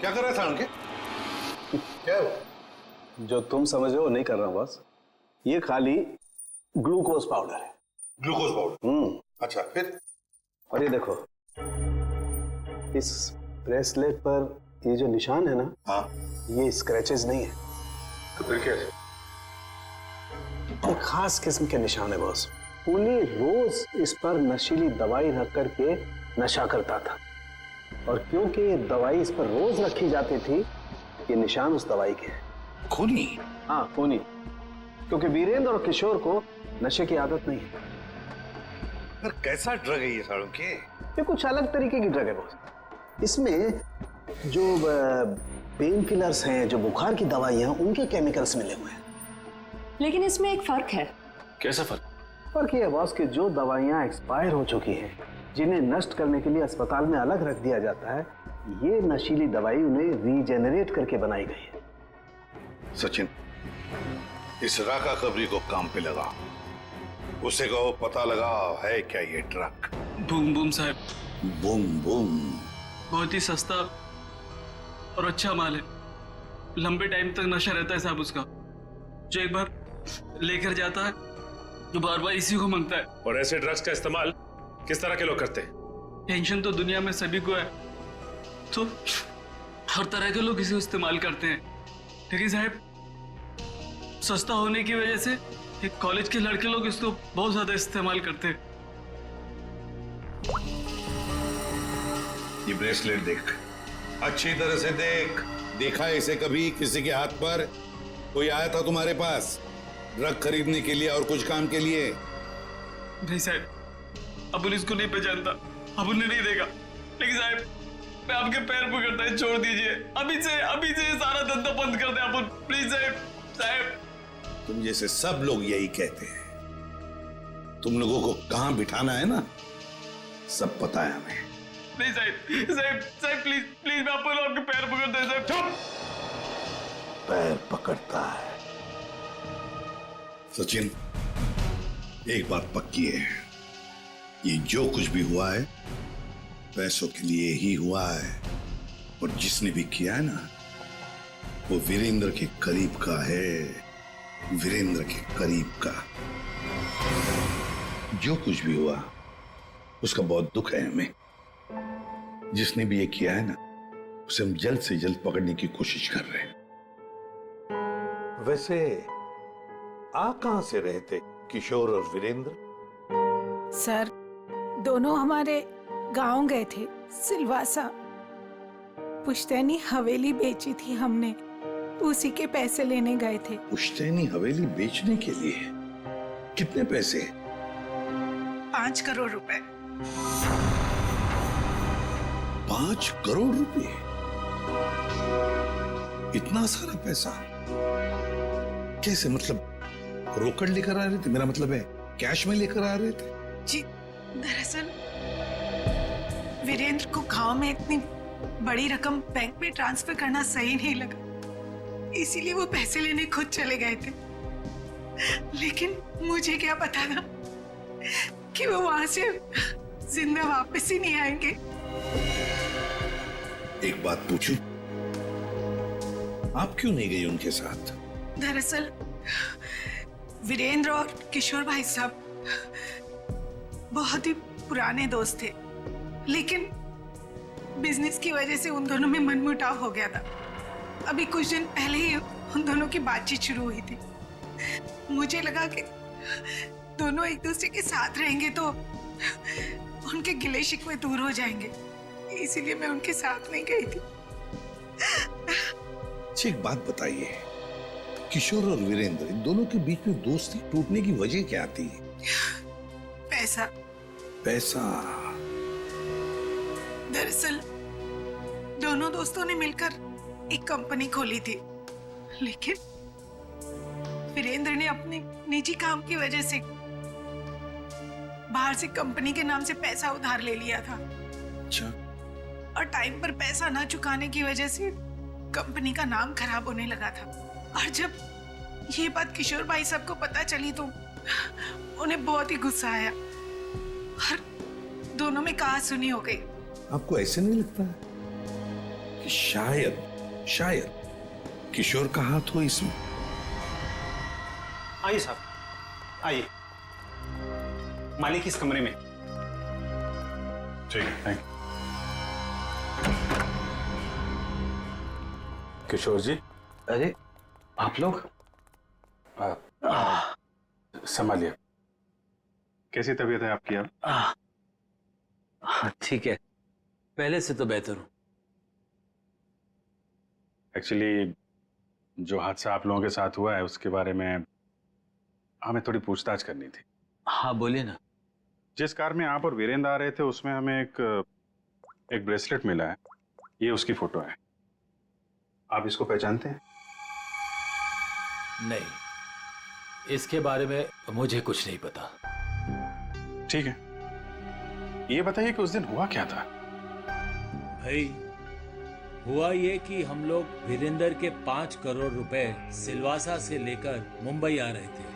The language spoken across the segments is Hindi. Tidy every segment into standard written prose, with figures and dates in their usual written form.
क्या कर रहा है सारण के? क्या है? जो तुम समझ रहे हो नहीं कर रहा हूं बस। ये खाली ग्लूकोज पाउडर है। Glucose powder? अच्छा, फिर? और ये देखो, इस ब्रेसलेट पर ये जो निशान है ना, हाँ, ये स्क्रैचेस नहीं है। तो फिर क्या है? एक खास किस्म के निशान है बॉस। उन्हें रोज इस पर नशीली दवाई रख करके नशा करता था, और क्योंकि ये दवाई इस पर रोज रखी जाती थी, ये निशान उस दवाई के हैं। खूनी? हाँ, खूनी। क्योंकि वीरेंद्र और किशोर को नशे की आदत नहीं है। पर कैसा ड्रग है ये सारण के? ये कुछ अलग तरीके की ड्रग है बॉस। इसमें जो पेन किलर्स हैं, जो बुखार की दवाइयां, उनके केमिकल्स मिले हुए हैं। लेकिन इसमें एक फर्क है। कैसा फर्क? फर्क ये है बॉस कि जो दवाइयां एक्सपायर हो चुकी हैं, जिन्हें नष्ट करने के लिए अस्पताल में अलग रख दिया जाता है, ये नशीली दवाई उन्हें रीजेनरेट करके बनाई गई है। सचिन, इस राका कबरी को काम पे लगा, उसे कहो पता लगा है क्या ये ड्रग। बूम बूम साहब, बूम बूम। बहुत ही सस्ता और अच्छा माल है। लंबे टाइम तक नशा रहता है साहब उसका। जो एक बार लेकर जाता है जो बार बार इसी को मांगता है। और ऐसे ड्रग्स का इस्तेमाल किस तरह के लोग करते हैं? टेंशन तो दुनिया में सभी को है, तो हर तरह के लोग इसे इस्तेमाल करते हैं। लेकिन साहब, सस्ता होने की वजह से ये कॉलेज के लड़के लोग इसको बहुत ज्यादा इस्तेमाल करते हैं। ये ब्रेसलेट देख, अच्छी तरह से देख। देखा है इसे कभी किसी के हाथ पर? कोई आया था तुम्हारे पास ड्रग खरीदने के लिए और कुछ काम के लिए? नहीं साहब, अबुल इसको नहीं पहचानता, अबुल ने नहीं देखा। लेकिन साहब, मैं आपके पैर पकड़ता है, छोड़ दीजिए। अभी से सारा धंधा बंद कर दे अबुल, प्लीज साहब। तुम जैसे सब लोग यही कहते हैं। तुम लोगों को कहां बिठाना है ना, सब पता है हमें। नहीं साहब प्लीज मैं आपके पैर पकड़ता है साहब। चुप! पैर पकड़ता है? सचिन, एक बात पक्की है, ये जो कुछ भी हुआ है पैसों के लिए ही हुआ है। और जिसने भी किया है ना, वो वीरेंद्र के करीब का है, वीरेंद्र के करीब का। जो कुछ भी हुआ उसका बहुत दुख है हमें। जिसने भी ये किया है ना, उसे हम जल्द से जल्द पकड़ने की कोशिश कर रहे हैं। वैसे आप कहां से रहे थे, किशोर और वीरेंद्र? सर, दोनों हमारे गांव गए थे, सिलवासा। पुश्तैनी हवेली बेची थी हमने, तो उसी के पैसे लेने गए थे। पुश्तैनी हवेली बेचने के लिए? कितने पैसे? 5 करोड़ रुपए। 5 करोड़ रुपए? इतना सारा पैसा कैसे? मतलब रोकड़ लेकर आ रहे थे? मेरा मतलब है कैश में लेकर आ रहे थे? जी, दरअसल वीरेंद्र को गांव में इतनी बड़ी रकम बैंक में ट्रांसफर करना सही नहीं लगा, इसीलिए वो पैसे लेने खुद चले गए थे। लेकिन मुझे क्या पता था कि वो वहां से जिंदा वापस ही नहीं आएंगे। एक बात पूछूं, आप क्यों नहीं गई उनके साथ? दरअसल वीरेंद्र और किशोर भाई साहब बहुत ही पुराने दोस्त थे, लेकिन बिजनेस की वजह से उन दोनों में मनमुटाव हो गया था। अभी कुछ दिन पहले ही उन दोनों की बातचीत शुरू हुई थी। मुझे लगा कि दोनों एक दूसरे के साथ रहेंगे तो उनके गिले शिकवे दूर हो जाएंगे, इसीलिए मैं उनके साथ नहीं गई थी। अच्छा, एक बात बताइए, किशोर और वीरेंद्र, इन दोनों के बीच में दोस्ती टूटने की वजह क्या थी? पैसा। पैसा? दरअसल दोनों दोस्तों ने मिलकर एक कंपनी खोली थी, लेकिन वीरेंद्र ने अपने निजी काम की वजह से बाहर से कंपनी के नाम से पैसा उधार ले लिया था। अच्छा। और टाइम पर पैसा ना चुकाने की वजह से कंपनी का नाम खराब होने लगा था। और जब ये बात किशोर भाई साहब को पता चली तो उन्हें बहुत ही गुस्सा आया और दोनों में कहासुनी हो गई। आपको ऐसे नहीं लगता कि शायद शायद किशोर का हाथ हो इसमें। आइए साहब, आइए। मालिक इस कमरे में। ठीक है, थैंक यू। किशोर जी, अरे आप लोग? संभालिए। कैसी तबीयत है आपकी अब? ठीक है, पहले से तो बेहतर हूं। एक्चुअली जो हादसा आप लोगों के साथ हुआ है उसके बारे में हमें थोड़ी पूछताछ करनी थी। हाँ बोलिए ना। जिस कार में आप और वीरेंद्र आ रहे थे उसमें हमें एक ब्रेसलेट मिला है। ये उसकी फोटो है। आप इसको पहचानते हैं? नहीं, इसके बारे में मुझे कुछ नहीं पता। ठीक है, ये बताइए कि उस दिन हुआ क्या था? भाई, हुआ ये कि हम लोग वीरेंद्र के 5 करोड़ रुपए सिलवासा से लेकर मुंबई आ रहे थे।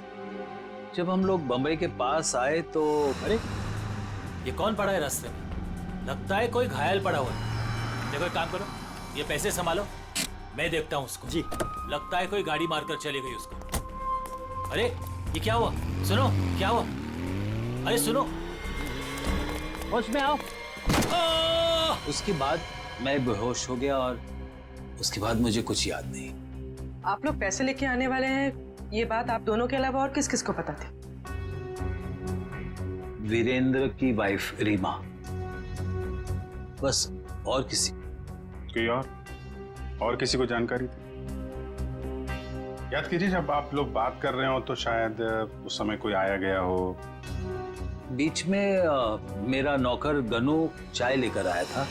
जब हम लोग बंबई के पास आए तो अरे, ये कौन पड़ा है रास्ते में? लगता है कोई घायल पड़ा हुआ है। देखो एक काम करो, ये पैसे संभालो, मैं देखता हूँ उसको। जी। लगता है कोई गाड़ी मारकर चली गई उसको। अरे ये क्या हुआ? सुनो, क्या हुआ? अरे सुनो, होश में आओ। उसके बाद मैं बेहोश हो गया और उसके बाद मुझे कुछ याद नहीं। आप लोग पैसे लेके आने वाले हैं, ये बात आप दोनों के अलावा और किस किस को पता थी? वीरेंद्र की वाइफ रीमा, बस, और किसी? कोई और किसी को जानकारी थी? याद कीजिए, जब आप लोग बात कर रहे हो तो शायद उस समय कोई आया गया हो। बीच में मेरा नौकर गनू चाय लेकर आया था।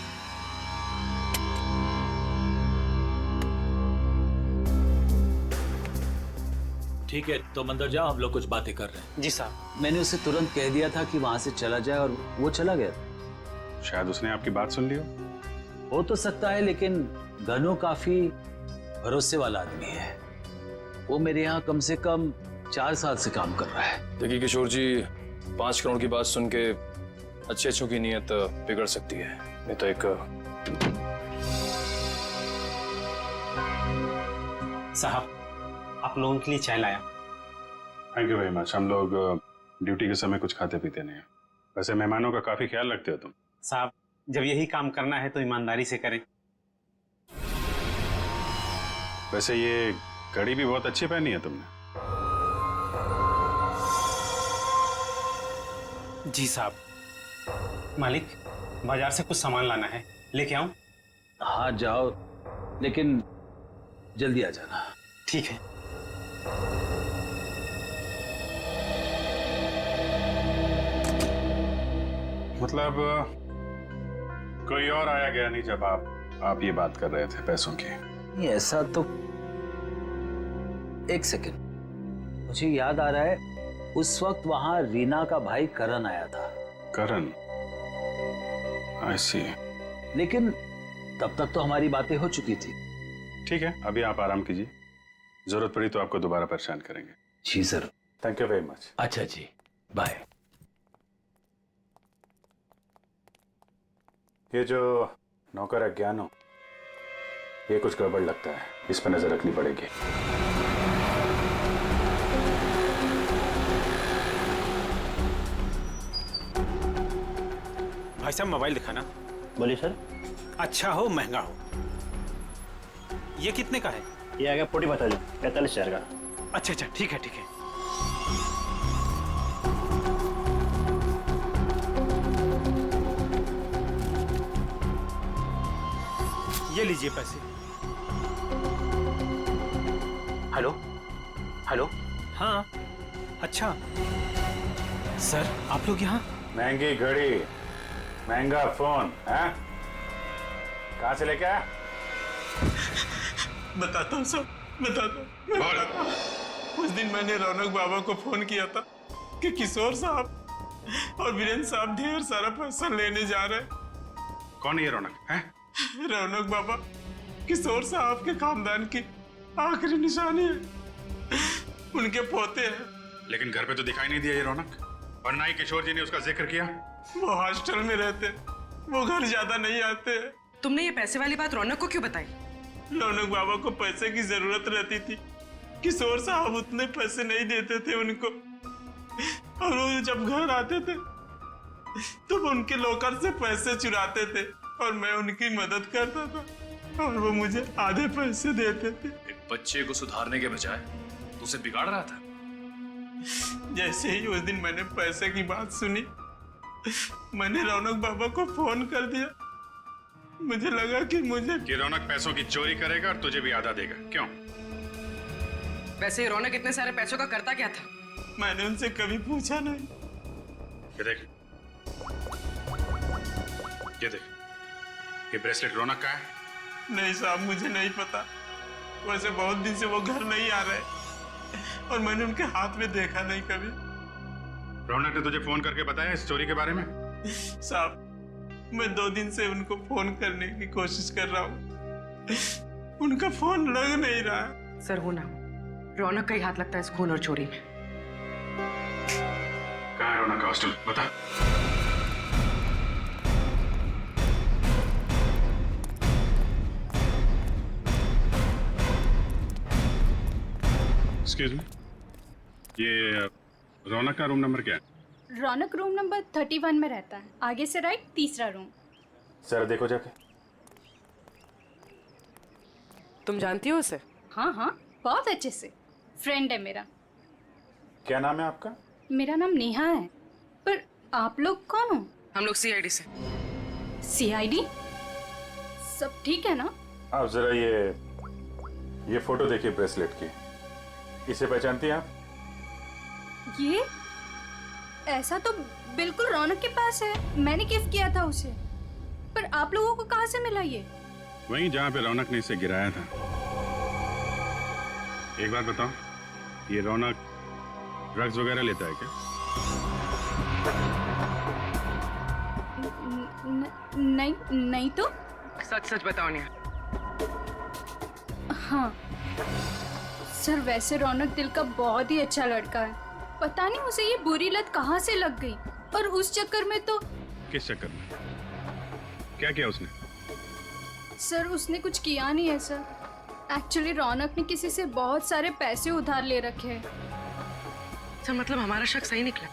ठीक है, तो अंदर जाओ, हम लोग कुछ बातें कर रहे हैं। जी साहब। मैंने उसे तुरंत कह दिया था कि वहां से चला जाए और वो चला गया। शायद उसने आपकी बात सुन ली हो तो सकता है, लेकिन गनू काफी भरोसे वाला आदमी है। वो मेरे यहाँ कम से कम 4 साल से काम कर रहा है। देखिए किशोर जी, 5 करोड़ की बात सुन के अच्छों की नीयत बिगड़ सकती है। नहीं तो एक साहब, आप लोगों के लिए चाय लाया। Thank you very much. हम लोग ड्यूटी के समय कुछ खाते पीते नहीं हैं। वैसे मेहमानों का काफी ख्याल रखते हो तुम। साहब, जब यही काम करना है तो ईमानदारी से करें। वैसे ये घड़ी भी बहुत अच्छी पहनी है तुमने। जी साहब। मालिक, बाजार से कुछ सामान लाना है, लेके आऊं? हाँ जाओ, लेकिन जल्दी आ जाना। ठीक है। मतलब कोई और आया गया नहीं जब आप ये बात कर रहे थे पैसों की? नहीं, ऐसा तो, एक सेकंड, मुझे याद आ रहा है, उस वक्त वहां रीना का भाई करण आया था। करण? आई सी। लेकिन तब तक तो हमारी बातें हो चुकी थी। ठीक है, अभी आप आराम कीजिए, जरूरत पड़ी तो आपको दोबारा परेशान करेंगे। जी sir. Thank you very much. अच्छा जी, बाय। ये जो नौकर है ज्ञानो, ये कुछ गड़बड़ लगता है, इस पर नजर रखनी पड़ेगी। भाई साहब, मोबाइल दिखाना। बोलिए सर। अच्छा हो महंगा हो। ये कितने का है? ये आ गया 45,000 का। अच्छा अच्छा, ठीक है ठीक है। ये लीजिए पैसे। Hello hello. हाँ, अच्छा सर, आप लोग यहाँ? महंगी घड़ी, महंगा फोन है, कहाँ से लेके आया? बताता हूँ सर, बताता हूँ। उस दिन मैंने रौनक बाबा को फोन किया था कि किशोर साहब और वीरेंद्र साहब ढेर सारा पैसा लेने जा रहे हैं। कौन है ये रौनक? है रौनक बाबा किशोर साहब के खानदान की आखिरी निशानी है, उनके पोते हैं। लेकिन घर पे तो दिखाई नहीं दिया ये रौनक, और ना ही किशोर जी ने उसका जिक्र किया। वो हॉस्टल में रहते, वो घर ज्यादा नहीं आते। तुमने ये पैसे वाली बात रौनक को क्यों बताई? रौनक बाबा को पैसे की जरूरत रहती थी। किशोर साहब उतने पैसे नहीं देते थे उनको, और वो जब घर आते थे तो वो उनके लॉकर से पैसे चुराते थे और मैं उनकी मदद करता था और वो मुझे आधे पैसे देते थे। एक बच्चे को सुधारने के बजाय तो उसे बिगाड़ रहा था। जैसे ही उस दिन मैंने पैसे की बात सुनी, मैंने रौनक बाबा को फोन कर दिया। मुझे लगा कि रौनक पैसों की चोरी करेगा और तुझे भी आधा देगा। क्यों? वैसे ही रौनक इतने सारे पैसों का करता क्या था? मैंने उनसे कभी पूछा नहीं। ये देख, ये देख, ये ब्रेसलेट रौनक का है? नहीं साहब, मुझे नहीं पता। वैसे बहुत दिन से वो घर नहीं आ रहे और मैंने उनके हाथ में देखा नहीं कभी। रौनक ने तुझे फोन करके बताया इस चोरी के बारे में? साहब, मैं 2 दिन से उनको फोन करने की कोशिश कर रहा हूँ, उनका फोन लग नहीं रहा। सर हो ना, रौनक का ही हाथ लगता है इस खून और चोरी में। कहाँ है रौनक का हॉस्टल? बता। एक्सक्यूज मी, ये रौनक का रूम नंबर क्या है? रौनक रूम नंबर 31 में रहता है, आगे से राइट, तीसरा रूम। सर देखो जाके। तुम जानती हो उसे? हाँ हाँ, बहुत अच्छे से, फ्रेंड है मेरा। क्या नाम है आपका? मेरा नाम नेहा है। पर आप लोग कौन हो? हम लोग सीआईडी से। सीआईडी? सब ठीक है ना? आप जरा ये फोटो देखिए ब्रेसलेट की। इसे पहचानती हैं आप? ये ऐसा तो बिल्कुल रौनक के पास है, मैंने गिफ्ट किया था उसे। पर आप लोगों को कहाँ से मिला ये? वहीं जहाँ पे रौनक ने इसे गिराया था। एक बात बताओ, ये रौनक ड्रग्स वगैरह लेता है क्या? नहीं तो। सच सच बताओ नेहा। हाँ सर, वैसे रौनक दिल का बहुत ही अच्छा लड़का है। पता नहीं उसे ये बुरी लत कहाँ से लग गई, और उस चक्कर में तो। किस चक्कर में? क्या किया उसने? सर उसने कुछ किया नहीं है सर। एक्चुअली रौनक ने किसी से बहुत सारे पैसे उधार ले रखे हैं। सर मतलब हमारा शक सही निकला,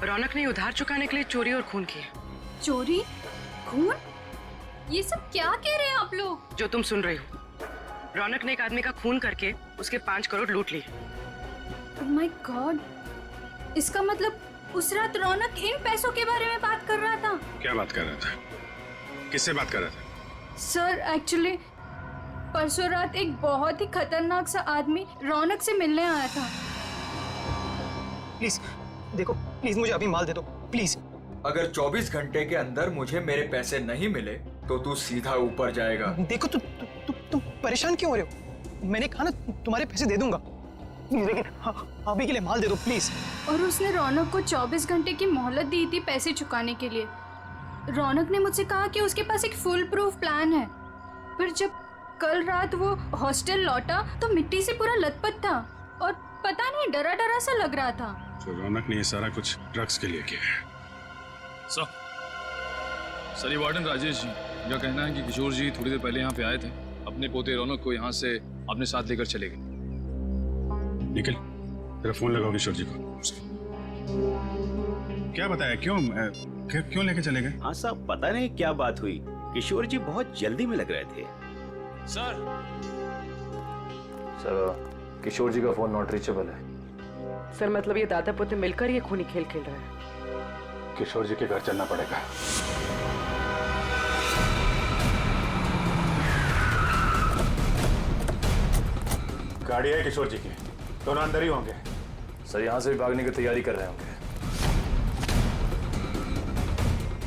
रौनक ने उधार चुकाने के लिए चोरी और खून किए। चोरी? खून? ये सब क्या कह रहे हैं आप लोग? जो तुम सुन रही हो, रौनक ने एक आदमी का खून करके उसके 5 करोड़ लूट लिए। ओह माय गॉड, इसका मतलब उस रात रौनक इन पैसों के बारे में बात कर रहा था। क्या बात कर रहा था? किससे बात कर रहा था? सर एक्चुअली परसों रात एक बहुत ही खतरनाक सा आदमी रौनक से मिलने आया था। प्लीज देखो, प्लीज मुझे अभी माल दे दो प्लीज। अगर 24 घंटे के अंदर मुझे मेरे पैसे नहीं मिले तो तू सीधा ऊपर जाएगा। देखो तुम परेशान क्यों हो रहे हो? मैंने कहा ना तुम्हारे पैसे दे दूंगा, लेकिन अभी के लिए माल दे दो प्लीज। और उसने रौनक को 24 घंटे की मोहलत दी थी पैसे चुकाने के लिए। रौनक ने मुझसे कहा कि उसके पास एक फुल प्रूफ प्लान है। पर जब कल रात वो हॉस्टल लौटा तो मिट्टी से पूरा लथपथ था और पता नहीं डरा डरा सा लग रहा था। तो रौनक ने ये सारा कुछ ड्रग्स के लिए किया है। सर ये वार्डन राजेश जी का कहना है कि किशोर जी थोड़ी देर पहले यहाँ पे आए थे, अपने पोते रौनक को यहाँ से अपने साथ लेकर चले गए। निखिल, तेरा फोन लगाओ किशोर जी को। क्या बताया? क्यों लेके चले गए? हाँ साहब, पता नहीं क्या बात हुई, किशोर जी बहुत जल्दी में लग रहे थे। सर किशोर जी का फोन नॉट रीचेबल है। सर मतलब ये दादा पोते मिलकर ये खूनी खेल खेल रहे हैं। किशोर जी के घर चलना पड़ेगा। गाड़ी है किशोर जी की, दोनों अंदर ही होंगे। सर यहाँ से भी भागने की तैयारी कर रहे होंगे।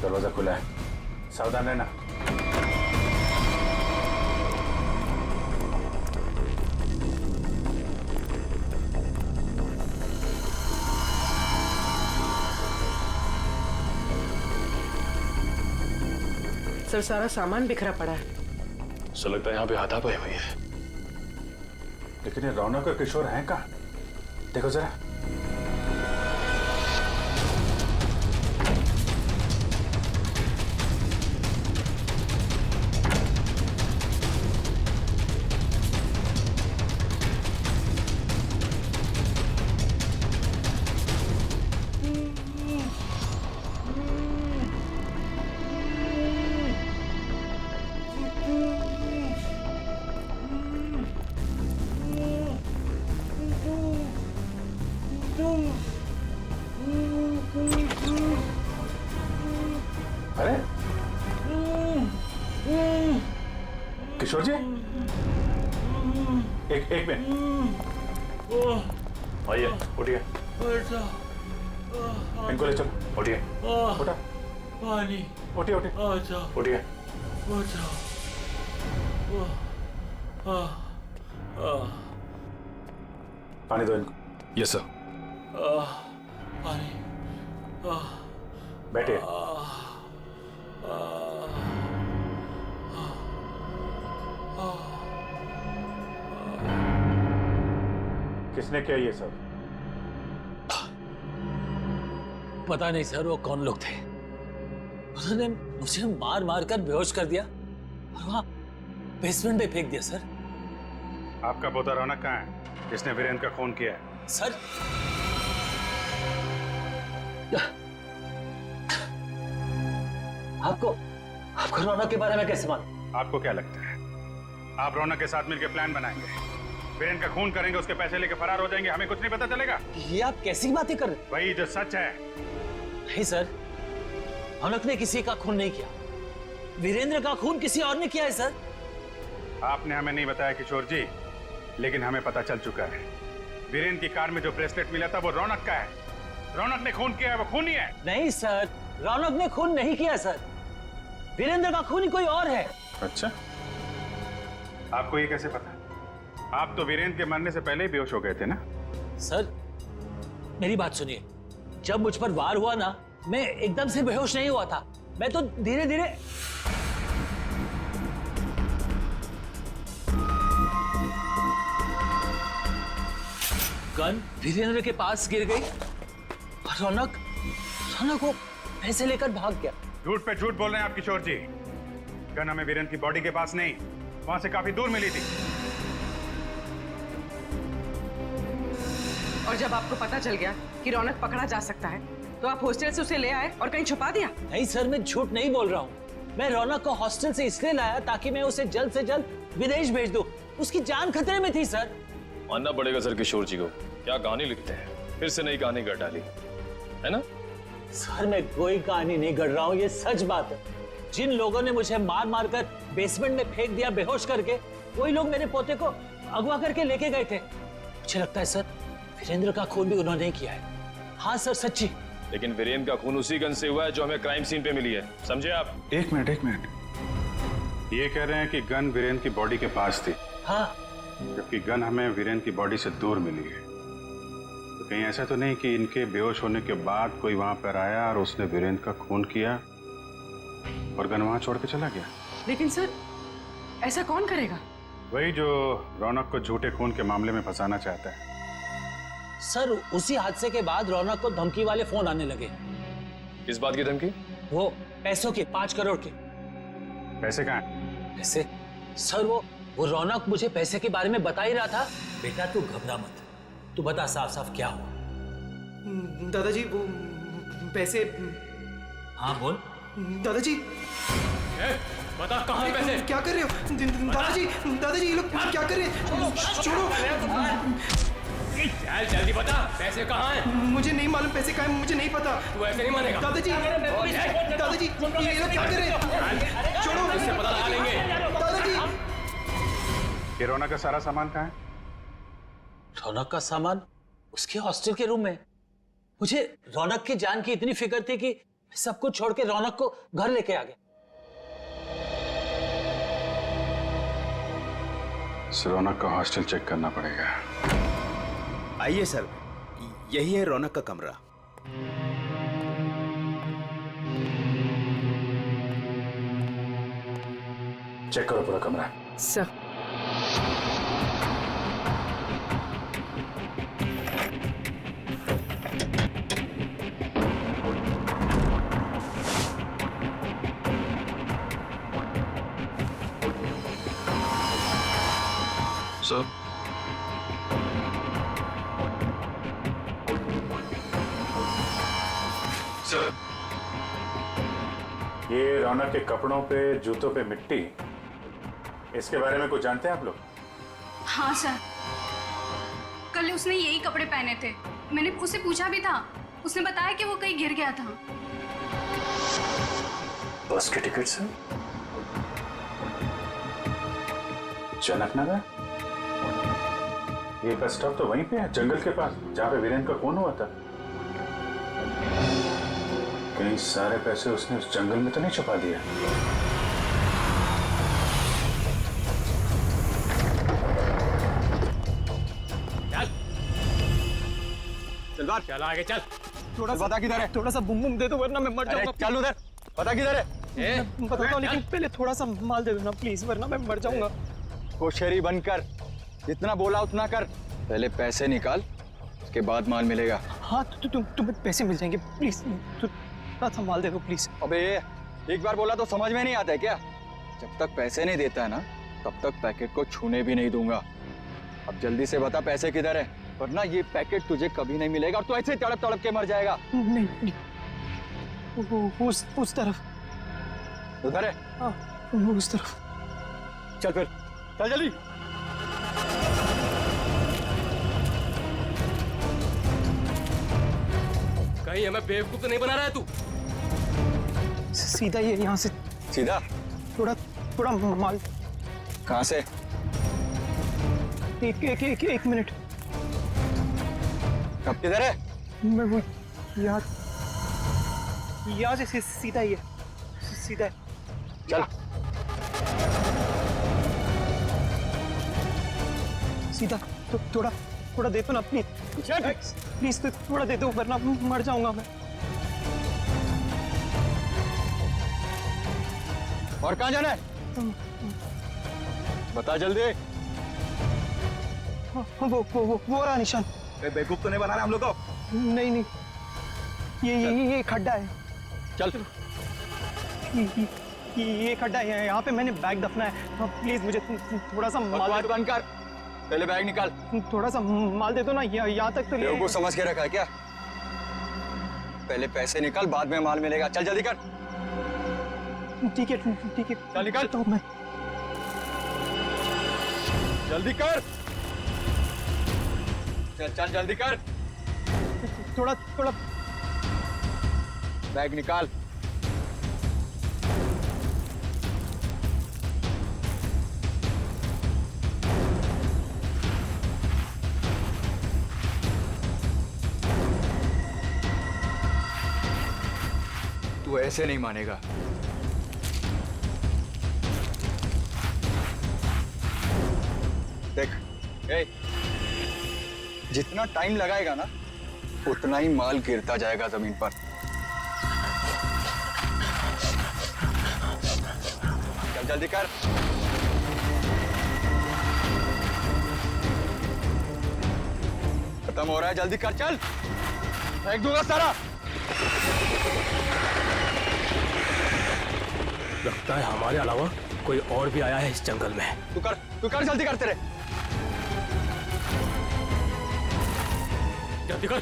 दरवाजा खुला है, सावधान रहना। सर सारा सामान बिखरा पड़ा है। सर लगता है यहाँ पे हाथापाई हुई है। लेकिन ये रौनक और किशोर हैं कहाँ? देखो जरा। किशोर जी, एक मिनट, आइए, उठिए, इनको ले चलो, उठिए, उठा, पानी, उठिए, उठिए, उठिए, पानी दो इनको। Yes sir. पानी, बैठिए। किसने किया ये सब? पता नहीं सर, वो कौन लोग थे। उन्होंने मुझे मार मार कर बेहोश कर दिया और वहां बेसमेंट में फेंक दिया सर। आपका पोता रौनक कहाँ है, जिसने वीरेंद्र का खून किया है? सर, आपको रौनक के बारे में कैसे मालूम? आपको क्या लगता है आप रौनक के साथ मिलकर प्लान बनाएंगे, वीरेंद्र का खून करेंगे, उसके पैसे लेके फरार हो जाएंगे, हमें कुछ नहीं पता चलेगा? ये आप कैसी बातें कर रहे हैं? वही जो सच है। नहीं सर, रौनक ने किसी का खून नहीं किया, वीरेंद्र का खून किसी और ने किया है सर। आपने हमें नहीं बताया किशोर जी, लेकिन हमें पता चल चुका है। वीरेंद्र की कार में जो ब्रेसलेट मिला था वो रौनक का है। रौनक ने खून किया है, वो खूनी है। नहीं सर, रौनक ने खून नहीं किया सर, वीरेंद्र का खूनी कोई और है। अच्छा, आपको ये कैसे पता? आप तो वीरेंद्र के मरने से पहले ही बेहोश हो गए थे ना? सर मेरी बात सुनिए, जब मुझ पर वार हुआ ना, मैं एकदम से बेहोश नहीं हुआ था, मैं तो धीरे धीरे। गन वीरेंद्र के पास गिर गई और रौनक को पैसे लेकर भाग गया। झूठ पे झूठ बोल रहे हैं आप किशोर जी। गन हमें वीरेंद्र की बॉडी के पास नहीं, वहां से काफी दूर मिली थी। और जब आपको पता चल गया कि रौनक पकड़ा जा सकता है, तो आप हॉस्टल से उसे ले आए और कहीं छुपा दिया? नहीं सर, मैं झूठ नहीं बोल रहा हूँ। मैं रौनक को हॉस्टल से इसलिए लाया ताकि मैं उसे जल्द से जल्द विदेश भेज दूं। उसकी जान खतरे में थी सर। मानना पड़ेगा सर किशोर जी को, क्या कहानी लिखते हैं, फिर से नई कहानी गढ़ डाली है ना? सर मैं कोई कहानी नहीं गढ़ रहा हूँ, ये सच बात है। जिन लोगों ने मुझे मार मार कर बेसमेंट में फेंक दिया बेहोश करके, वही लोग मेरे पोते को अगवा करके लेके गए थे। मुझे लगता है सर वीरेंद्र का खून भी उन्होंने किया है। हाँ सर, सच्ची। लेकिन वीरेंद्र का खून उसी गन से हुआ है जो हमें क्राइम सीन पे मिली है, समझे आप? एक मिनट, ये कह रहे हैं कि गन वीरेंद्र की बॉडी के पास थी। हाँ, जबकि गन हमें वीरेंद्र की बॉडी से दूर मिली है। तो कहीं ऐसा तो नहीं कि इनके बेहोश होने के बाद कोई वहां पर आया और उसने वीरेंद्र का खून किया और गन वहां छोड़ के चला गया? लेकिन सर ऐसा कौन करेगा? वही जो रौनक को झूठे खून के मामले में फंसाना चाहता है। सर उसी हादसे के बाद रौनक को धमकी वाले फोन आने लगे। किस बात की धमकी? वो पैसों की, 5 करोड़ की। पैसे कहाँ हैं? पैसे? सर वो रौनक मुझे पैसे के बारे में बता ही रहा था। बेटा तू घबरा मत, तू बता साफ साफ क्या हुआ। दादाजी वो पैसे। हाँ बोल। दादाजी बता कहाँ है पैसे? क्या कर रहे हो दादाजी ये लोग क्या कर रहे हैं? छोड़ो, जल्दी बता पैसे कहाँ हैं? मुझे नहीं मालूम पैसे कहाँ हैं, मुझे नहीं पता। तू ऐसे नहीं मानेगा। दादाजी ये लोग क्या कर रहे हैं? छोड़ो, इससे पता लगा लेंगे। दादाजी ये रौनक का सारा सामान कहाँ है? रौनक का सामान उसके हॉस्टल के रूम में। मुझे रौनक की जान की इतनी फिक्र थी कि सब कुछ छोड़ के रौनक को घर लेके आ गया। रौनक का हॉस्टल चेक करना पड़ेगा। आइए सर, यही है रौनक का कमरा। चेक करो पूरा कमरा। सर सर ये रौनक के कपड़ों पे, जूतों पे मिट्टी, इसके बारे में कुछ जानते हैं आप लोग? हाँ सर, कल उसने यही कपड़े पहने थे। मैंने उससे पूछा भी था, उसने बताया कि वो कहीं गिर गया था। बस के टिकट से? जनक नगर? ये बस स्टॉप तो वहीं पे है, जंगल के पास, जहाँ पे वीरेंद्र का खून हुआ था। कहीं सारे पैसे उसने उस जंगल में तो नहीं छुपा दिया? चल बात, चल आगे चल। थोड़ा सा पता किधर है? थोड़ा सा बुम बुम दे दो वरना मैं मर जाऊंगा। चल उधर, पता किधर है? मैं बताता हूँ, लेकिन पहले थोड़ा सा माल दे दो ना प्लीज, वरना मैं मर जाऊंगा। होशियारी बंद कर, जितना बोला उतना कर। पहले पैसे निकाल, उसके बाद माल मिलेगा। हाँ तो तुम्हें पैसे मिल जाएंगे, प्लीज थोड़ा सा माल दे दो प्लीज। अबे एक बार बोला तो समझ में नहीं आता है क्या? जब तक पैसे नहीं देता है ना, तब तक पैकेट को छूने भी नहीं दूंगा। अब जल्दी से बता पैसे किधर है, वरना ये पैकेट तुझे कभी नहीं मिलेगा और तू ऐसे तड़प तड़प के मर जाएगा। नहीं, उस तरफ। उधर है? हाँ, उस तरफ। चल फिर, चल जल्दी। कहीं हमें बेवकूफ तो नहीं बना रहा है तू? सीधा ये यहाँ से। सीधा? थोड़ा माल। कहाँ से? एक मिनट। कब किधर है? मैं वो यहाँ से सीधा ही है, सीधा है। चल। सीधा तो थोड़ा दे दो ना प्लीज, प्लीज तो थोड़ा दे दो वरना मर जाऊंगा मैं। और कहाँ जाना है? बता जल्दी। वो रहा निशान। बेवकूफ तो नहीं बना रहा हम लोग को? नहीं, ये खड्डा है। चल। ये खड्डा है, यहाँ पे मैंने बैग दफना है। प्लीज मुझे थोड़ा सा माल बंद कर, पहले बैग निकाल। थोड़ा सा माल दे दो ना, यहाँ तक तो ले। को समझ के रखा है क्या? पहले पैसे निकाल, बाद में माल मिलेगा। चल जल्दी कर। ठीक है। चल निकाल। तो मैं जल्दी कर। चल जल्दी कर। थोड़ा बैग निकाल। तू ऐसे नहीं मानेगा। देख, जितना टाइम लगाएगा ना, उतना ही माल गिरता जाएगा जमीन पर। चल जल्दी कर। खत्म हो रहा है, जल्दी कर। चल, फेंक दूंगा सारा। लगता है हमारे अलावा कोई और भी आया है इस जंगल में। तू कर जल्दी कर। तेरे जल्दी कर।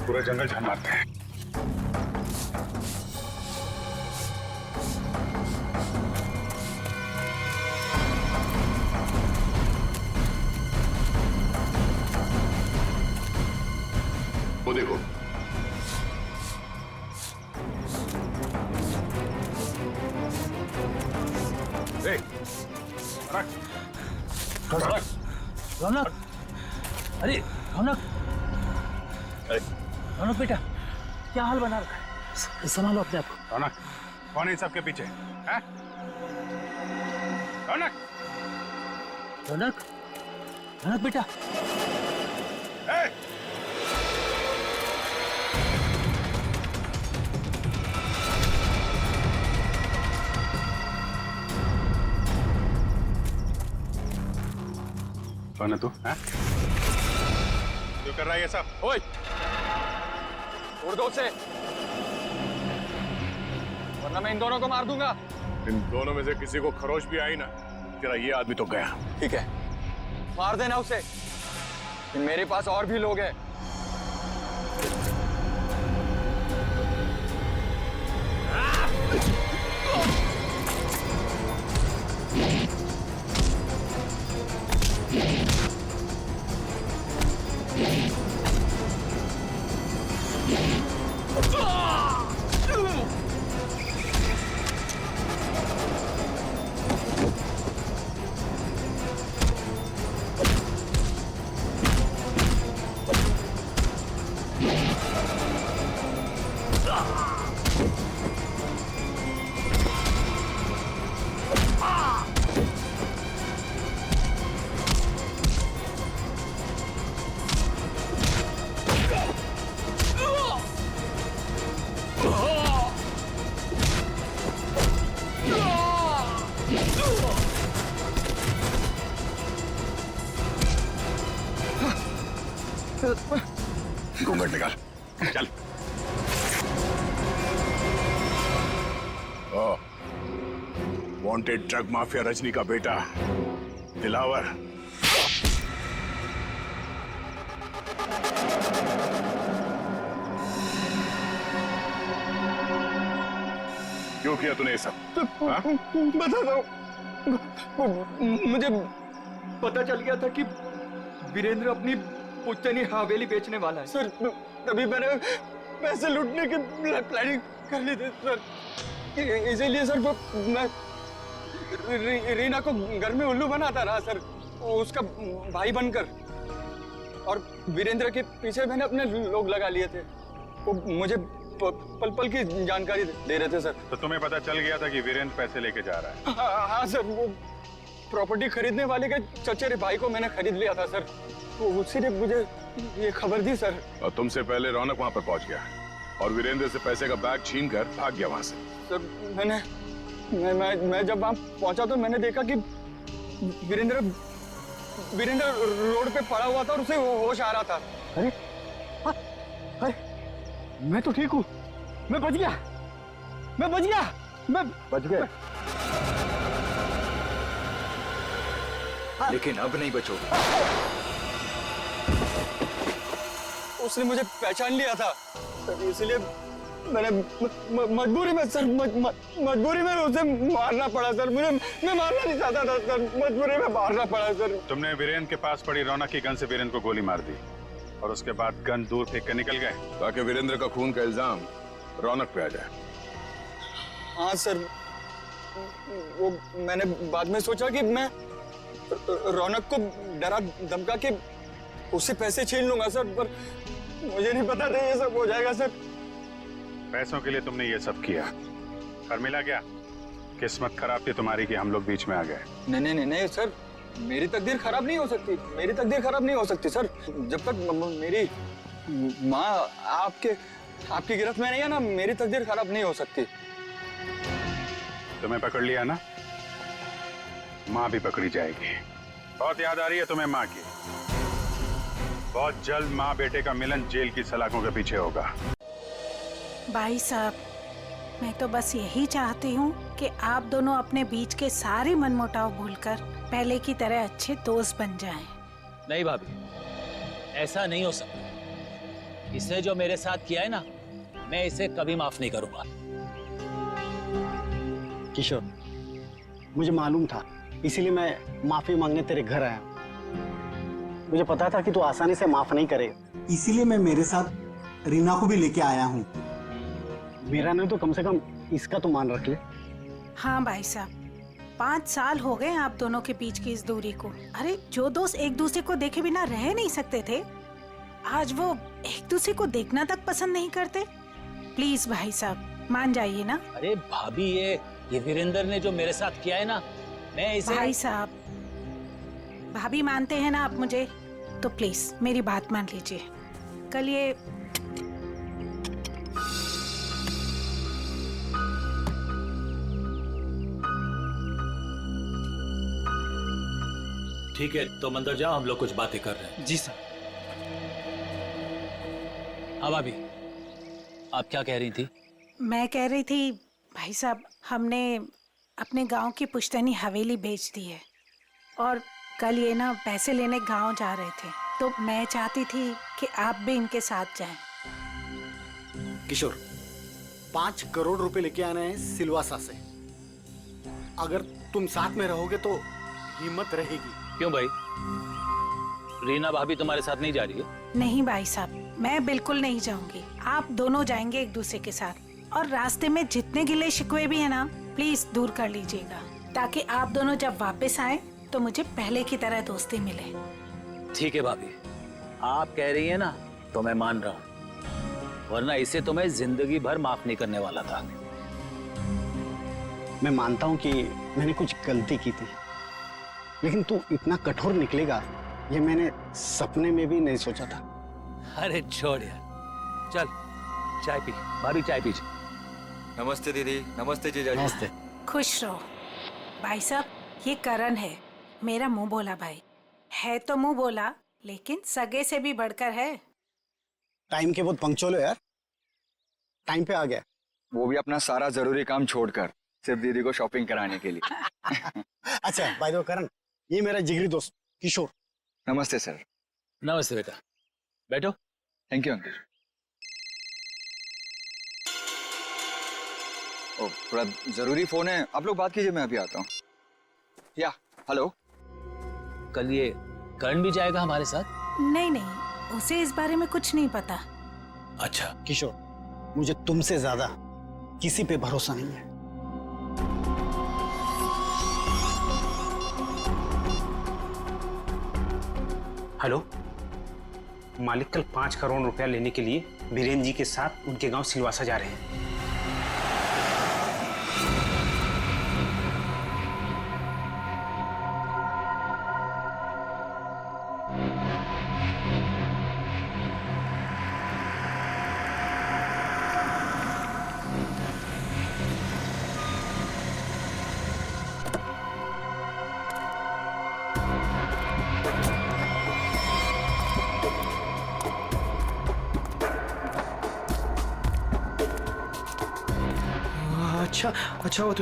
पूरा जंगल झाड़ मारते हैं। वो देखो, रौनक, अरे रौनक बेटा, क्या हाल बना रखा है? संभालो अपने आप को। रौनक, कौन है इन सबके पीछे? हैं? रौनक बेटा, कौन है तू? हैं? क्यों कर रहा है ये सब? ओए, उड़ दो उसे, वरना मैं इन दोनों को मार दूंगा। इन दोनों में से किसी को खरोच भी आई ना, तेरा ये आदमी तो गया। ठीक है, मार देना उसे। मेरे पास और भी लोग हैं। घूंघट निकाल, चल। वांटेड ड्रग माफिया रजनी का बेटा दिलावर। क्यों किया तूने ये सब? बता दो, मुझे पता चल गया था कि वीरेंद्र अपनी पुश्तैनी हवेली बेचने वाला है सर। तभी मैंने पैसे लूटने की प्लानिंग कर ली थी सर। इसीलिए सर मैं रीना को घर में उल्लू बनाता रहा सर, उसका भाई बनकर। और वीरेंद्र के पीछे मैंने अपने लोग लगा लिए थे। वो मुझे पल पल की जानकारी दे रहे थे सर। तो तुम्हें पता चल गया था कि वीरेंद्र पैसे लेके जा रहा है? हाँ सर, वो प्रॉपर्टी खरीदने वाले के चचेरे भाई को मैंने खरीद लिया था सर। तो उसी ने मुझे ये खबर दी सर। और तुमसे पहले रौनक वहां पर पहुंच गया और वीरेंद्र से पैसे का बैग छीन कर भाग गया वहां से। सर मैं जब वहां पहुंचा तो मैंने देखा कि वीरेंद्र रोड पे पड़ा हुआ था और उसे होश आ रहा था। अरे मैं तो ठीक हूँ, मैं बच गया। लेकिन अब नहीं बचोगे। उसने मुझे पहचान लिया था, इसलिए मैंने मजबूरी में सर मजबूरी में उसे मारना पड़ा सर। मैं मारना नहीं चाहता था सर, मजबूरी में मारना पड़ा सर। तुमने वीरेंद्र के पास पड़ी रौनक की गन से वीरेंद्र को गोली मार दी और उसके बाद गन दूर फेंक कर निकल गए ताकि वीरेंद्र का खून का इल्जाम रौनक पे आ जाए। हाँ सर, वो मैंने बाद में सोचा कि मैं रौनक को डरा धमका के उससे पैसे छीन लूंगा सर, पर मुझे नहीं पता था ये सब हो जाएगा सर। पैसों के लिए तुमने ये सब किया, पर मिला क्या? किस्मत खराब थी तुम्हारी कि हम लोग बीच में आ गए। नहीं सर, मेरी तकदीर खराब नहीं हो सकती, मेरी तकदीर खराब नहीं हो सकती सर। जब तक मेरी माँ आपकी गिरफ्त में नहीं है ना, मेरी तकदीर खराब नहीं हो सकती। तुम्हें पकड़ लिया ना, माँ भी पकड़ी जाएगी। बहुत याद आ रही है तुम्हें माँ की। बहुत जल्द माँ बेटे का मिलन जेल की सलाखों के पीछे होगा। भाई साहब, मैं तो बस यही चाहती हूँ कि आप दोनों अपने बीच के सारे मनमुटाव भूलकर पहले की तरह अच्छे दोस्त बन जाएं। नहीं भाभी, ऐसा नहीं हो सकता। इसने जो मेरे साथ किया है ना, मैं इसे कभी माफ नहीं करूंगा। किशोर, मुझे मालूम था, इसीलिए मैं माफी मांगने तेरे घर आया। मुझे पता था कि तू आसानी से माफ नहीं करेगा, इसीलिए मैं मेरे साथ रीना को भी लेके आया हूँ। मेरा नहीं तो कम से कम इसका तो मान रख ले। हाँ भाई साहब, 5 साल हो गए आप दोनों के बीच की इस दूरी को। अरे जो दोस्त एक दूसरे को देखे बिना रह नहीं सकते थे, आज वो एक दूसरे को देखना तक पसंद नहीं करते। प्लीज भाई साहब मान जाइए ना। अरे भाभी, ये वीरेंद्र ने जो मेरे साथ किया है ना, मैं इसे। भाई साहब, भाभी मानते हैं ना आप मुझे, तो प्लीज मेरी बात मान लीजिए। कल ये ठीक है, तुम अंदर जाओ, हम लोग कुछ बातें कर रहे हैं। जी सर। हाँ भाभी, आप क्या कह रही थी? मैं कह रही थी भाई साहब, हमने अपने गांव की पुश्तैनी हवेली बेच दी है और कल ये ना पैसे लेने गांव जा रहे थे, तो मैं चाहती थी कि आप भी इनके साथ जाएं। किशोर, 5 करोड़ रुपए लेके आना है सिलवासा से। अगर तुम साथ में रहोगे तो हिम्मत रहेगी। क्यों भाई, रीना भाभी तुम्हारे साथ नहीं जा रही है? नहीं भाई साहब, मैं बिल्कुल नहीं जाऊंगी। आप दोनों जाएंगे एक दूसरे के साथ, और रास्ते में जितने गिले शिकवे भी है ना, प्लीज दूर कर लीजिएगा, ताकि आप दोनों जब वापस आए तो मुझे पहले की तरह दोस्ती मिले। ठीक है भाभी, आप कह रही है ना, तो मैं मान रहा हूँ। वरना इसे तो मैं जिंदगी भर माफ नहीं करने वाला था। मैं मानता हूं कि मैंने कुछ गलती की थी, लेकिन तू इतना कठोर निकलेगा ये मैंने सपने में भी नहीं सोचा था। अरे छोड़ यार, चल चाय पी। भाभी चाय पी। नमस्ते दीदी। नमस्ते जीजाजी। नमस्ते। खुश रहो। भाई साहब, ये करण है, मेरा मुंह बोला भाई है। तो मुंह बोला, लेकिन सगे से भी बढ़कर है। टाइम के बहुत पंक्चुअल हो यार, टाइम पे आ गया। वो भी अपना सारा जरूरी काम छोड़कर सिर्फ दीदी को शॉपिंग कराने के लिए। अच्छा बाय द वे करण, ये मेरा जिगरी दोस्त किशोर। नमस्ते सर। नमस्ते बेटा, बैठो। Thank you uncle. ओ, थोड़ा जरूरी फोन है, आप लोग बात कीजिए, मैं अभी आता हूँ। या हेलो। कल ये करण भी जाएगा हमारे साथ? नहीं नहीं, उसे इस बारे में कुछ नहीं पता। अच्छा किशोर, मुझे तुमसे ज्यादा किसी पे भरोसा नहीं है। हेलो, मालिक कल 5 करोड़ रुपया लेने के लिए बीरेन जी के साथ उनके गांव सिलवासा जा रहे हैं। अच्छा वो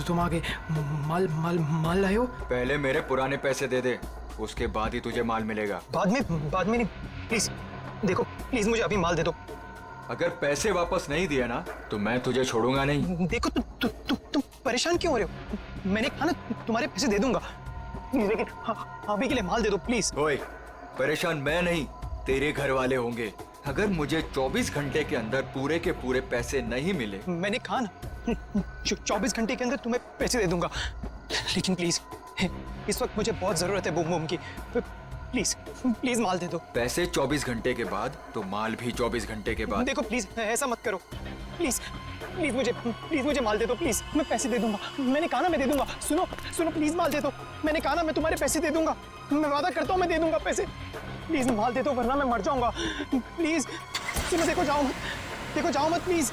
तुम आगे माल माल माल लाए हो? पहले मेरे पुराने पैसे दे दे, उसके बाद ही तुझे माल मिलेगा। बाद में नहीं, प्लीज देखो, प्लीज मुझे अभी माल दे दो। अगर पैसे वापस नहीं दिए ना तो मैं तुझे छोड़ूंगा नहीं। देखो तुम परेशान क्यों हो रहे हो? मैंने कहा ना तुम्हारे पैसे दे दूंगा, लेकिन अभी के लिए माल दे दो प्लीज। ओए, परेशान मैं नहीं, तेरे घर वाले होंगे। अगर मुझे 24 घंटे के अंदर पूरे के पूरे पैसे नहीं मिले, मैंने कहा ना 24 घंटे के अंदर तुम्हें पैसे दे दूंगा, लेकिन प्लीज इस वक्त मुझे बहुत जरूरत है बूम बूम की। प्लीज प्लीज माल दे दो। पैसे 24 घंटे के बाद तो माल भी 24 घंटे के बाद। देखो प्लीज ऐसा मत करो, प्लीज प्लीज मुझे माल दे दो प्लीज, मैं पैसे दे दूंगा। मैंने कहा ना मैं दे दूंगा। सुनो प्लीज माल दे दो। मैंने कहा ना मैं तुम्हारे पैसे दे दूंगा, मैं वादा करता हूँ मैं दे दूंगा पैसे। प्लीज माल दे दो वरना मैं मर जाऊंगा। प्लीज सुनो, देखो जाओ मत प्लीज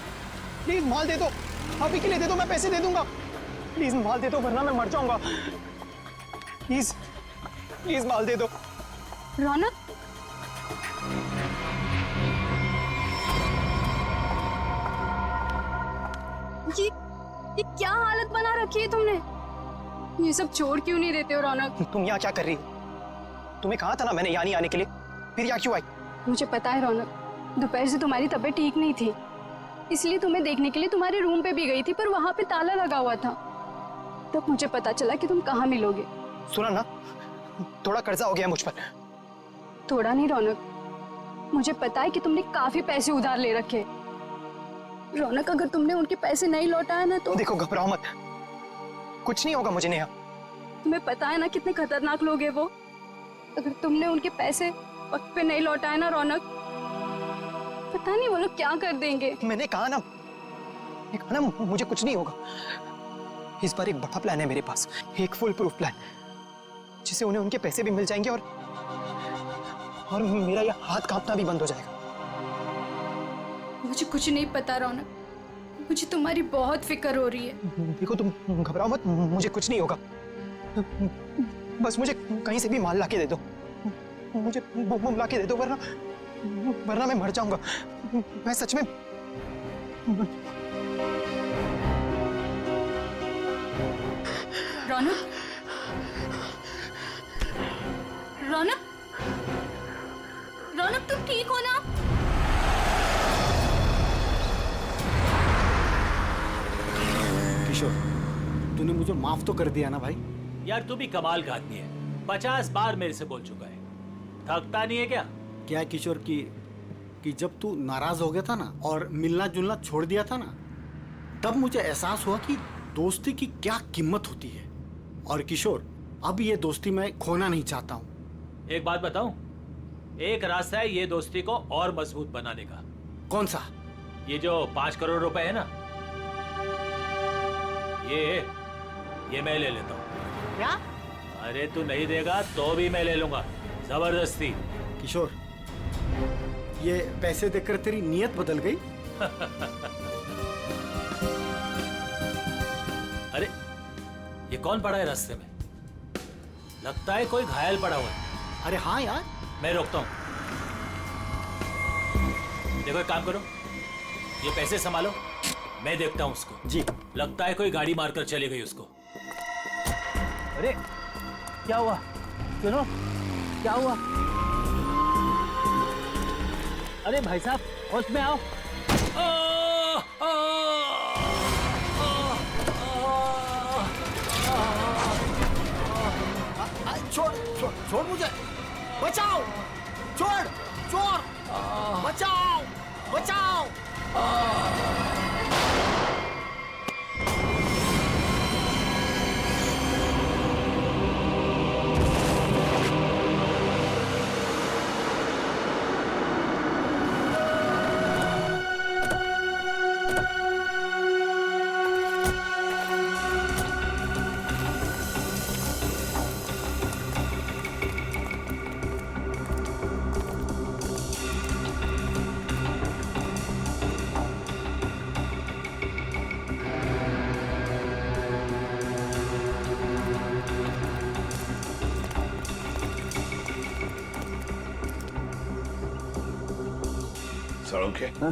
माल दे दो, अभी के लिए दे दो, मैं पैसे दे दूंगा। प्लीज माल दे दो वरना मैं मर जाऊंगा। प्लीज माल दे दो। रौनक, ये क्या हालत बना रखी है तुमने? ये सब छोड़ क्यों नहीं देते हो रौनक? तुम यहाँ क्या कर रही हो? तुम्हें कहा था ना मैंने यहाँ नहीं आने के लिए, फिर यहाँ क्यों आई? मुझे पता है रौनक, दोपहर से तुम्हारी तबीयत ठीक नहीं थी, इसलिए तुम्हें देखने के लिए तुम्हारे रूम पे भी गई थी, पर वहां पे ताला लगा हुआ था। तब मुझे पता चला कि तुम कहाँ मिलोगे। सुना ना, थोड़ा कर्जा हो गया मुझ पर। थोड़ा नहीं रौनक, मुझे पता है कि तुमने काफी पैसे उधार ले रखे। रौनक, अगर तुमने उनके पैसे नहीं लौटाया ना तो देखो, घबराओ मत, कुछ नहीं होगा मुझे नेहा। तुम्हें पता है ना कितने खतरनाक लोग हैं वो। अगर तुमने उनके पैसे वक्त पे नहीं लौटाए ना रौनक, पता नहीं वो लोग क्या कर देंगे। मैंने कहा ना मुझे कुछ नहीं होगा। इस बार एक बड़ा प्लान है मेरे पास, एक फुल प्रूफ प्लान, जिससे उन्हें उनके पैसे भी मिल जाएंगे और मेरा यह हाथ कांपना भी बंद हो जाएगा। मुझे कुछ नहीं पता रौनक, मुझे तुम्हारी बहुत फिक्र हो रही है। देखो तुम घबराओ मत, मुझे कुछ नहीं होगा। बस मुझे कहीं से भी माल लाके दे दो, मुझे बम लाके दे दो, वरना मैं मर जाऊंगा। मैं सच में रौनक, तुम ठीक हो ना? किशोर, तूने मुझे माफ तो कर दिया ना भाई? यार तू भी कमाल का आदमी है, 50 बार मेरे से बोल चुका है, थकता नहीं है क्या? क्या किशोर कि जब तू नाराज हो गया था ना और मिलना जुलना छोड़ दिया था ना, तब मुझे एहसास हुआ कि दोस्ती की क्या कीमत होती है। और किशोर, अब ये दोस्ती मैं खोना नहीं चाहता हूँ। एक बात बताऊं, एक रास्ता है ये दोस्ती को और मजबूत बनाने का। कौन सा? ये जो 5 करोड़ रुपए है ना, ये मैं ले लेता हूँ। क्या? अरे तू नहीं देगा तो भी मैं ले लूंगा, जबरदस्ती। किशोर, ये पैसे देकर तेरी नीयत बदल गई? अरे ये कौन पड़ा है रास्ते में? लगता है कोई घायल पड़ा हुआ है। अरे हाँ यार, मैं रोकता हूँ। देखो एक काम करो, ये पैसे संभालो, मैं देखता हूँ उसको। जी। लगता है कोई गाड़ी मारकर चली गई उसको। अरे क्या हुआ? सुनो, क्या हुआ? अरे भाई साहब, होश में आओ। छोड़ छोड़ छोड़ मुझे, बचाओ, छोड़, चोर, बचाओ, बचाओ। सड़क है,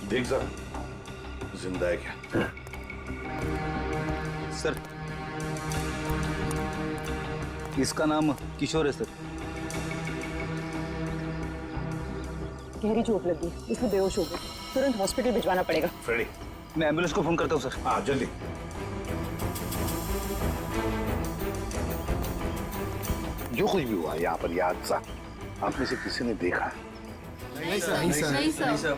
देख जरा जिंदा है क्या? सर, इसका नाम किशोर है सर। गहरी चोट लगी है, इसलिए बेहोश हो गई। तुरंत हॉस्पिटल भिजवाना पड़ेगा। फ्रेडी, मैं एम्बुलेंस को फोन करता हूँ सर। हाँ जल्दी। जो कुछ भी हुआ यहाँ पर, याद सा आप में से किसी ने देखा? नहीं सर, नहीं sir.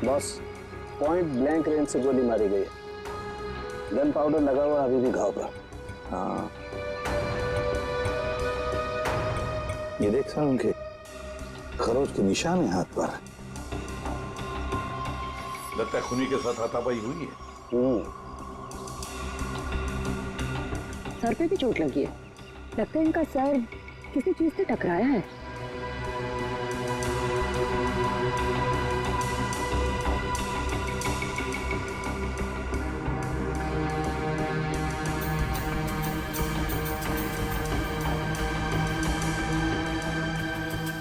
Boss, point blank range से गोली मारी गई है। गन पाउडर लगा हुआ अभी भी घाव पर। हाँ, ये देख सर, उनके खरोच के निशान है हाथ पर। लगता है खूनी के साथ हाथापाई हुई है। सर पे भी चोट लगी है। लगता है इनका सर किसी चीज से टकराया है।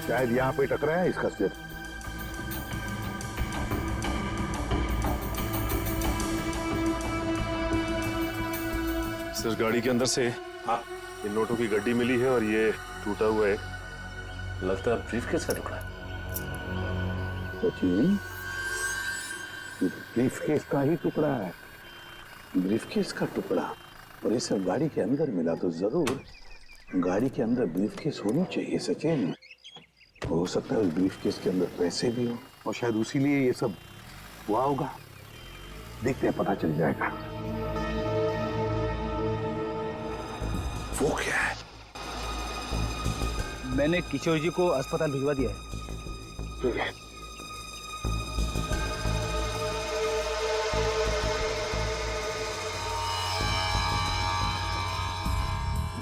शायद यहाँ पे टकराया इसका सिर। सर, गाड़ी के अंदर से इन नोटों की गड्डी मिली है और ये टूटा हुआ है। लगता है ब्रीफकेस का टुकड़ा। सचिन, ब्रीफकेस का ही टुकड़ा है। ब्रीफकेस का टुकड़ा, और ये सब गाड़ी के अंदर मिला तो जरूर गाड़ी के अंदर ब्रीफकेस होनी चाहिए सचिन। हो सकता है उस ब्रीफकेस के अंदर पैसे भी हो, और शायद उसी लिए ये सब हुआ होगा। देखते हैं, पता चल जाएगा। वो क्या है? मैंने किशोर जी को अस्पताल भिजवा दिया है। ठीक है।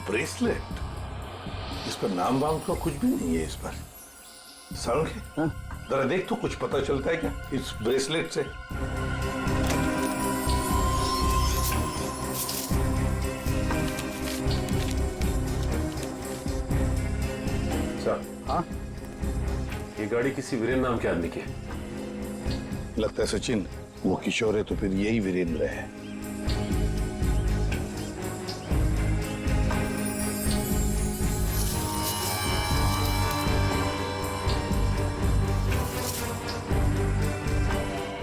ब्रेसलेट, इस पर नाम वाम का कुछ भी नहीं है इस पर। सारुण के जरा देख तो, कुछ पता चलता है क्या इस ब्रेसलेट से? सर, हाँ, ये गाड़ी किसी वीरेन नाम के आदमी की है। लगता है सचिन वो किशोर है, तो फिर यही वीरेंद्र है।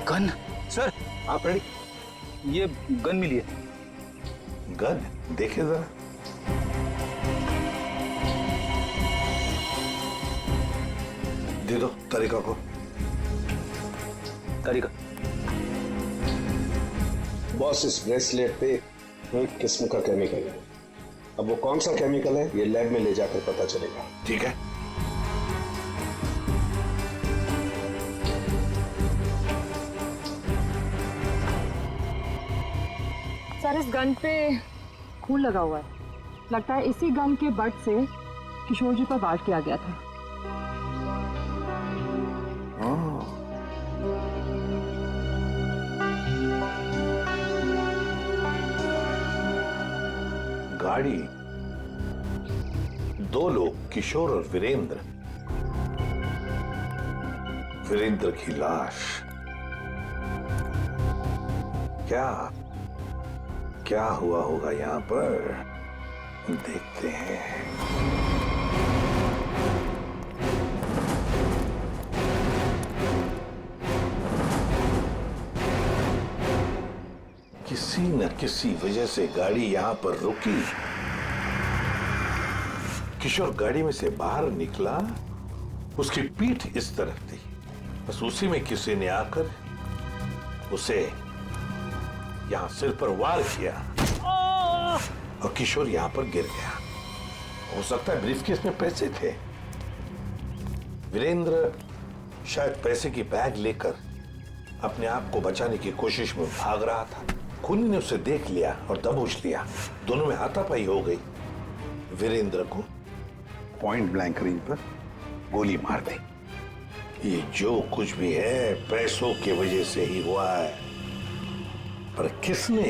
गन सर, आप रेडी? ये गन मिली है। गन देखे जरा। दे दो तरीका को। तरीका बॉस, इस ब्रेसलेट पे एक किस्म का केमिकल है। अब वो कौन सा केमिकल है ये लैब में ले जाकर पता चलेगा। ठीक है। सर, इस गन पे खून लगा हुआ है। लगता है इसी गन के बट से किशोर जी पर वार किया गया था। गाड़ी, 2 लोग, किशोर और वीरेंद्र। वीरेंद्र की लाश। क्या हुआ होगा यहाँ पर, देखते हैं। किसी न किसी वजह से गाड़ी यहां पर रुकी। किशोर गाड़ी में से बाहर निकला, उसकी पीठ इस तरफ थी, बस उसी में किसी ने आकर उसे यहां सिर पर वार किया और किशोर यहां पर गिर गया। हो सकता है ब्रीफकेस में पैसे थे। वीरेंद्र शायद पैसे की बैग लेकर अपने आप को बचाने की कोशिश में भाग रहा था। खूनी ने उसे देख लिया और दबोच लिया। दोनों में हाथापाई हो गई। वीरेंद्र को पॉइंट ब्लैंक रेंज पर गोली मार दी। ये जो कुछ भी है पैसों की वजह से ही हुआ है, पर किसने